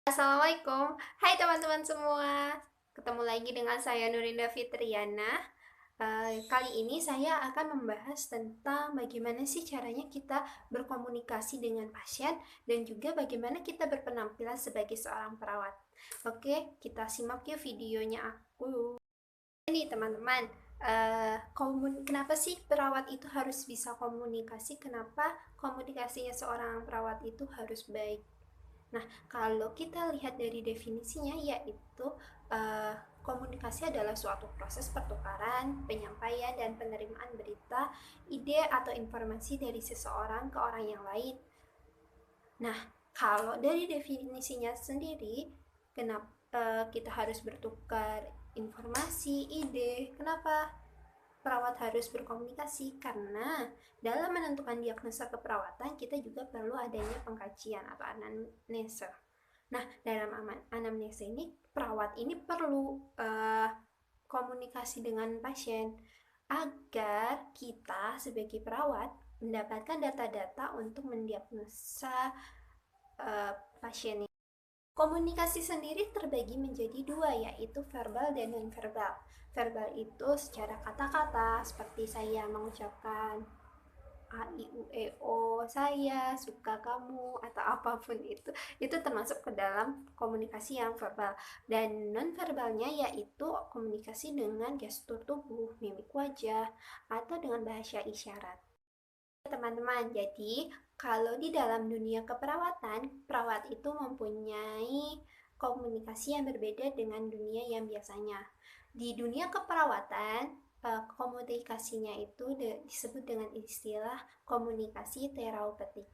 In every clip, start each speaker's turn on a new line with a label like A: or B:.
A: Assalamualaikum, hai teman-teman semua. Ketemu lagi dengan saya Nurinda Fitriana. Kali ini saya akan membahas tentang bagaimana sih caranya kita berkomunikasi dengan pasien dan juga bagaimana kita berpenampilan sebagai seorang perawat. Oke, kita simak yuk videonya aku. Ini teman-teman, kenapa sih perawat itu harus bisa komunikasi? Kenapa komunikasinya seorang perawat itu harus baik? Nah, kalau kita lihat dari definisinya, yaitu uh, komunikasi adalah suatu proses pertukaran, penyampaian, dan penerimaan berita, ide, atau informasi dari seseorang ke orang yang lain. Nah, kalau dari definisinya sendiri, kenapa kita harus bertukar informasi, ide? Kenapa perawat harus berkomunikasi? Karena dalam menentukan diagnosa keperawatan, kita juga perlu adanya pengkajian atau anamnesa. Nah, dalam anamnesa ini, perawat ini perlu komunikasi dengan pasien agar kita sebagai perawat mendapatkan data-data untuk mendiagnosa pasien. Komunikasi sendiri terbagi menjadi dua, yaitu verbal dan non-verbal. Verbal itu secara kata-kata, seperti saya mengucapkan A, I, U, E, O, saya suka kamu, atau apapun itu termasuk ke dalam komunikasi yang verbal. Dan non-verbalnya yaitu komunikasi dengan gestur tubuh, mimik wajah, atau dengan bahasa isyarat. Teman-teman, jadi kalau di dalam dunia keperawatan, perawat itu mempunyai komunikasi yang berbeda dengan dunia yang biasanya. Di dunia keperawatan, komunikasinya itu disebut dengan istilah komunikasi terapeutik.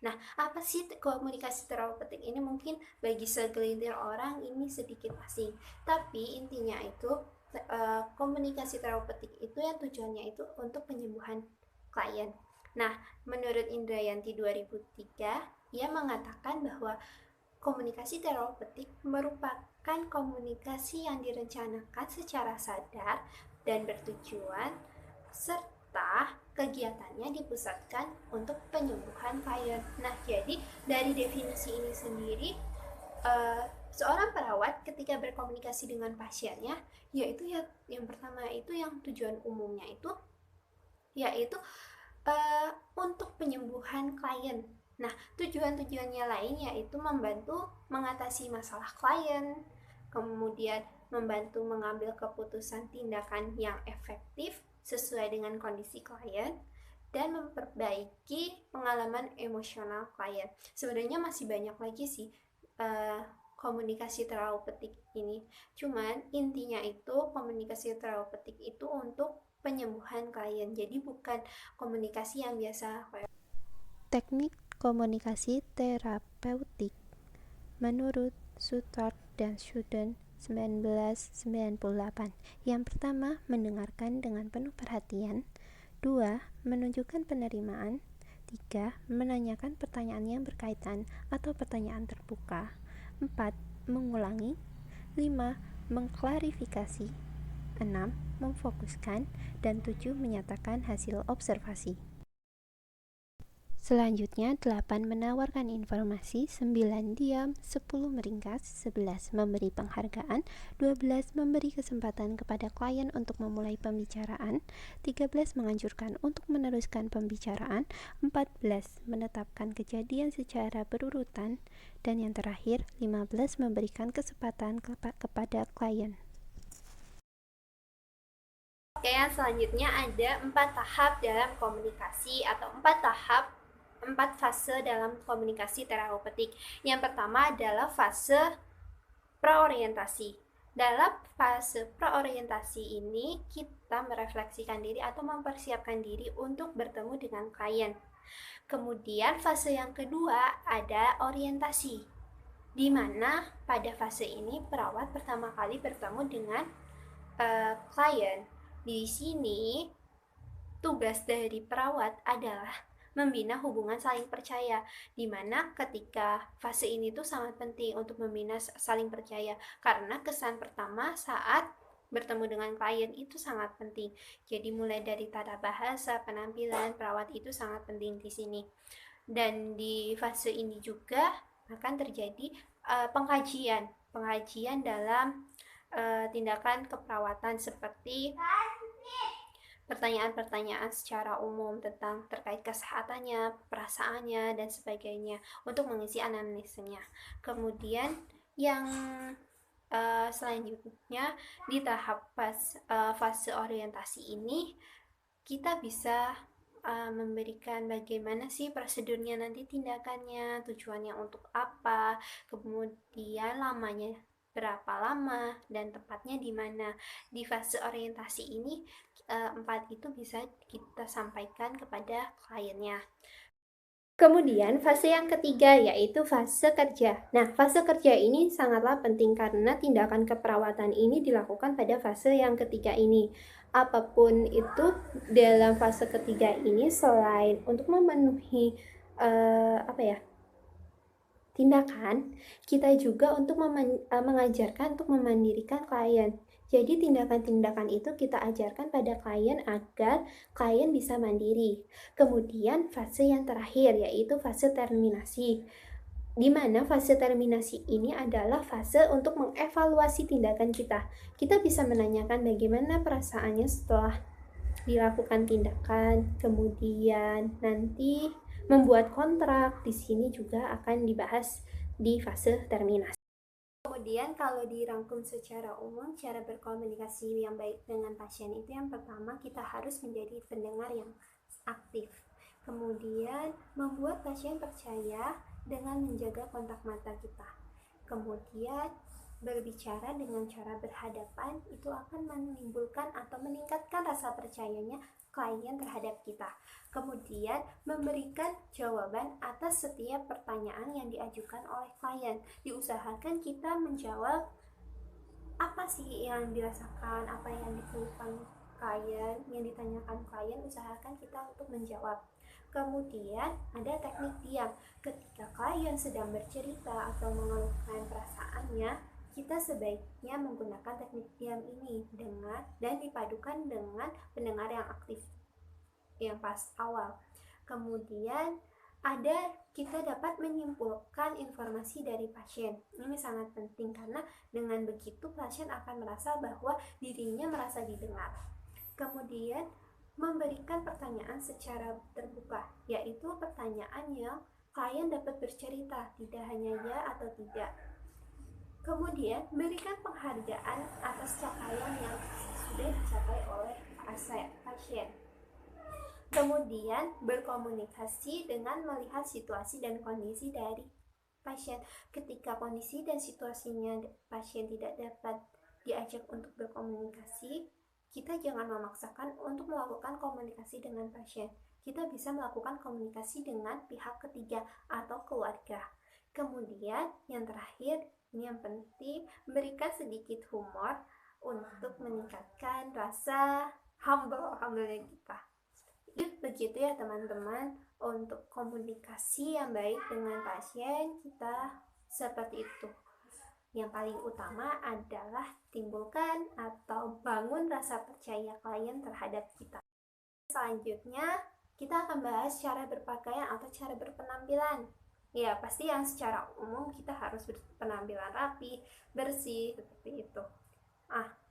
A: Nah, apa sih komunikasi terapeutik ini? Mungkin bagi segelintir orang ini sedikit asing, tapi intinya itu komunikasi terapeutik itu yang tujuannya itu untuk penyembuhan klien. Nah, menurut Indrayanti 2003, ia mengatakan bahwa komunikasi terapeutik merupakan komunikasi yang direncanakan secara sadar dan bertujuan, serta kegiatannya dipusatkan untuk penyembuhan klien. Nah, jadi dari definisi ini sendiri, seorang perawat ketika berkomunikasi dengan pasiennya, yaitu yang pertama itu yang tujuan umumnya itu yaitu untuk penyembuhan klien. Nah, tujuan-tujuannya lain yaitu membantu mengatasi masalah klien, kemudian membantu mengambil keputusan tindakan yang efektif sesuai dengan kondisi klien, dan memperbaiki pengalaman emosional klien. Sebenarnya masih banyak lagi sih komunikasi terapeutik ini. Cuman intinya itu komunikasi terapeutik itu untuk penyembuhan klien. Jadi bukan komunikasi yang biasa.
B: Teknik komunikasi terapeutik menurut Sutard dan Suden 1998. Yang pertama, mendengarkan dengan penuh perhatian. 2. Menunjukkan penerimaan. 3. Menanyakan pertanyaan yang berkaitan atau pertanyaan terbuka. 4. Mengulangi. 5. Mengklarifikasi. 6. Memfokuskan. Dan 7. Menyatakan hasil observasi. Selanjutnya, 8 menawarkan informasi, 9 diam, 10 meringkas, 11 memberi penghargaan, 12 memberi kesempatan kepada klien untuk memulai pembicaraan, 13 menganjurkan untuk meneruskan pembicaraan, 14 menetapkan kejadian secara berurutan, dan yang terakhir, 15 memberikan kesempatan kepada klien.
A: Oke, yang selanjutnya ada 4 tahap dalam komunikasi atau 4 fase dalam komunikasi terapeutik. Yang pertama adalah fase praorientasi. Dalam fase praorientasi ini, kita merefleksikan diri atau mempersiapkan diri untuk bertemu dengan klien. Kemudian fase yang kedua ada orientasi, di mana pada fase ini perawat pertama kali bertemu dengan klien. Di sini tugas dari perawat adalah membina hubungan saling percaya, di mana ketika fase ini tuh sangat penting untuk membina saling percaya, karena kesan pertama saat bertemu dengan klien itu sangat penting. Jadi mulai dari tata bahasa, penampilan, perawat itu sangat penting di sini. Dan di fase ini juga akan terjadi pengkajian dalam tindakan keperawatan seperti pertanyaan-pertanyaan secara umum tentang terkait kesehatannya, perasaannya, dan sebagainya untuk mengisi anamnesanya. Kemudian yang selanjutnya di tahap fase orientasi ini kita bisa memberikan bagaimana sih prosedurnya nanti, tindakannya, tujuannya untuk apa, kemudian lamanya berapa lama, dan tepatnya di mana. Di fase orientasi ini empat itu bisa kita sampaikan kepada kliennya. Kemudian fase yang ketiga yaitu fase kerja. Nah, fase kerja ini sangatlah penting karena tindakan keperawatan ini dilakukan pada fase yang ketiga ini. Apapun itu dalam fase ketiga ini, selain untuk memenuhi tindakan, kita juga untuk mengajarkan untuk memandirikan klien. Jadi tindakan-tindakan itu kita ajarkan pada klien agar klien bisa mandiri. Kemudian fase yang terakhir yaitu fase terminasi, di mana fase terminasi ini adalah fase untuk mengevaluasi tindakan kita. Kita bisa menanyakan bagaimana perasaannya setelah dilakukan tindakan, kemudian nanti membuat kontrak. Di sini juga akan dibahas di fase terminasi. Kemudian kalau dirangkum secara umum, cara berkomunikasi yang baik dengan pasien itu yang pertama, kita harus menjadi pendengar yang aktif. Kemudian membuat pasien percaya dengan menjaga kontak mata kita. Kemudian berbicara dengan cara berhadapan itu akan menimbulkan atau meningkatkan rasa percayanya klien terhadap kita. Kemudian memberikan jawaban atas setiap pertanyaan yang diajukan oleh klien. Diusahakan kita menjawab apa sih yang dirasakan, apa yang dikeluhkan klien, yang ditanyakan klien, usahakan kita untuk menjawab. Kemudian ada teknik diam. Ketika klien sedang bercerita atau mengeluhkan perasaannya, kita sebaiknya menggunakan teknik diam ini dan dipadukan dengan pendengar yang aktif yang pas awal. Kemudian kita dapat menyimpulkan informasi dari pasien. Ini sangat penting karena dengan begitu pasien akan merasa bahwa dirinya merasa didengar. Kemudian memberikan pertanyaan secara terbuka, yaitu pertanyaan yang klien dapat bercerita, tidak hanya ya atau tidak. Kemudian berikan penghargaan atas capaian yang sudah dicapai oleh pasien. Kemudian berkomunikasi dengan melihat situasi dan kondisi dari pasien. Ketika kondisi dan situasinya pasien tidak dapat diajak untuk berkomunikasi, kita jangan memaksakan untuk melakukan komunikasi dengan pasien. Kita bisa melakukan komunikasi dengan pihak ketiga atau keluarga. Kemudian yang terakhir, ini yang penting, berikan sedikit humor untuk meningkatkan rasa humble-nya kita. Begitu ya teman-teman, untuk komunikasi yang baik dengan pasien kita seperti itu. Yang paling utama adalah timbulkan atau bangun rasa percaya klien terhadap kita. Selanjutnya kita akan bahas cara berpakaian atau cara berpenampilan. Ya, pasti yang secara umum kita harus berpenampilan rapi, bersih, seperti itu.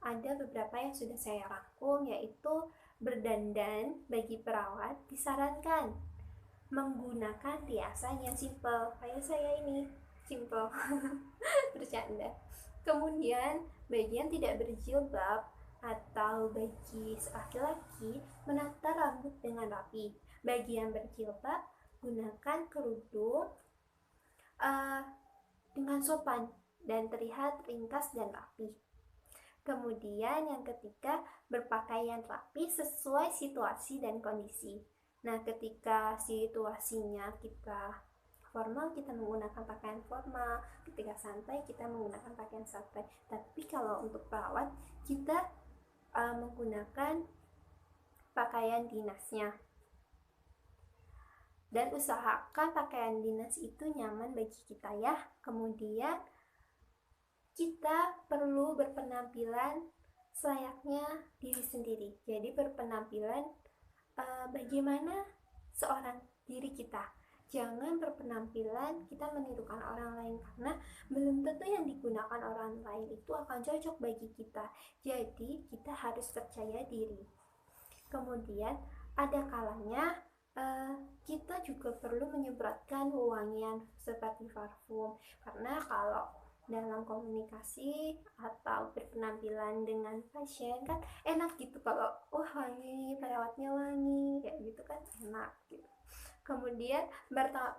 A: Ada beberapa yang sudah saya rangkum, yaitu berdandan bagi perawat disarankan menggunakan riasan yang simple, kayak saya ini, simple. Bercanda. Kemudian bagi yang tidak berjilbab atau bagi laki-laki, menata rambut dengan rapi. Bagi yang berjilbab, gunakan kerudung dengan sopan dan terlihat ringkas dan rapi. Kemudian yang ketiga, berpakaian rapi sesuai situasi dan kondisi. Nah, ketika situasinya kita formal, kita menggunakan pakaian formal. Ketika santai, kita menggunakan pakaian santai. Tapi kalau untuk perawat, kita menggunakan pakaian dinasnya. Dan usahakan pakaian dinas itu nyaman bagi kita ya. Kemudian kita perlu berpenampilan selayaknya diri sendiri. Jadi berpenampilan bagaimana seorang diri kita. jangan berpenampilan kita menirukan orang lain, karena belum tentu yang digunakan orang lain itu akan cocok bagi kita. Jadi kita harus percaya diri. Kemudian ada kalanya kita juga perlu menyemprotkan wangian seperti parfum, karena kalau dalam komunikasi atau berpenampilan dengan pasien kan enak gitu, kalau wangi, perawatnya wangi kayak gitu kan enak gitu. Kemudian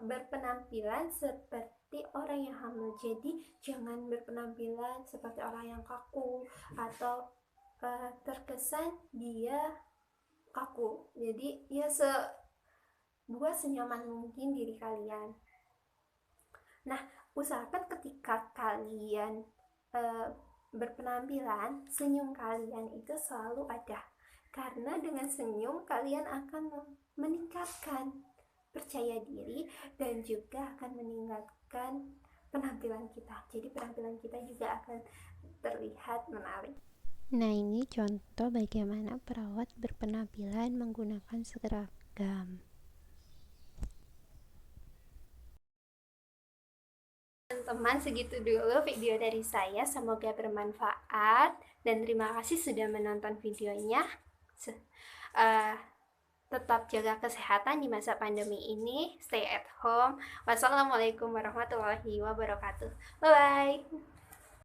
A: berpenampilan seperti orang yang hamil, jadi jangan berpenampilan seperti orang yang kaku atau terkesan dia kaku. Jadi ya buat senyaman mungkin diri kalian. Nah, usahakan ketika kalian berpenampilan, senyum kalian itu selalu ada, karena dengan senyum kalian akan meningkatkan percaya diri dan juga akan meningkatkan penampilan kita. Jadi penampilan kita juga akan terlihat menarik.
B: Nah, ini contoh bagaimana perawat berpenampilan menggunakan seragam.
A: Teman-teman, segitu dulu video dari saya. Semoga bermanfaat dan terima kasih sudah menonton videonya. Tetap jaga kesehatan di masa pandemi ini. Stay at home. Wassalamualaikum warahmatullahi wabarakatuh. Bye bye.